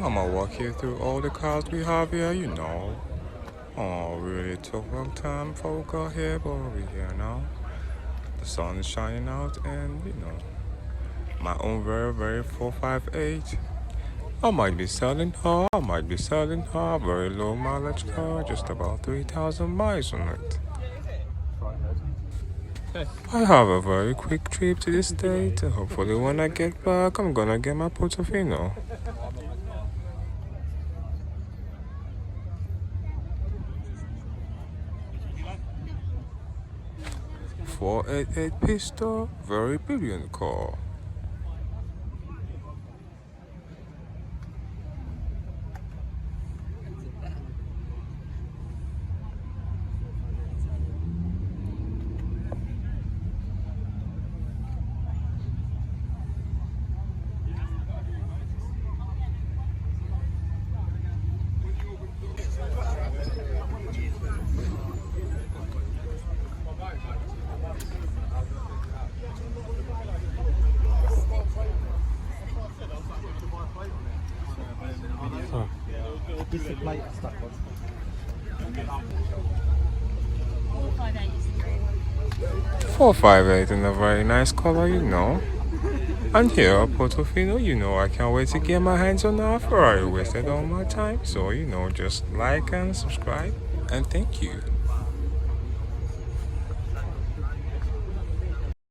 I'ma walk you through all the cars we have here. Oh, really took a long time before we got here, but we're here now. The sun is shining out, and my own very, very 458. I might be selling her, very low mileage car, just about 3,000 miles on it. I have a very quick trip to the state. Hopefully, when I get back, I'm gonna get my Portofino. 488 pistol, very brilliant car. Is the plate stuck on? 458 in a very nice color. And here, Portofino, I can't wait to get my hands on a Ferrari. Wasted all my time, so just like and subscribe, and thank you.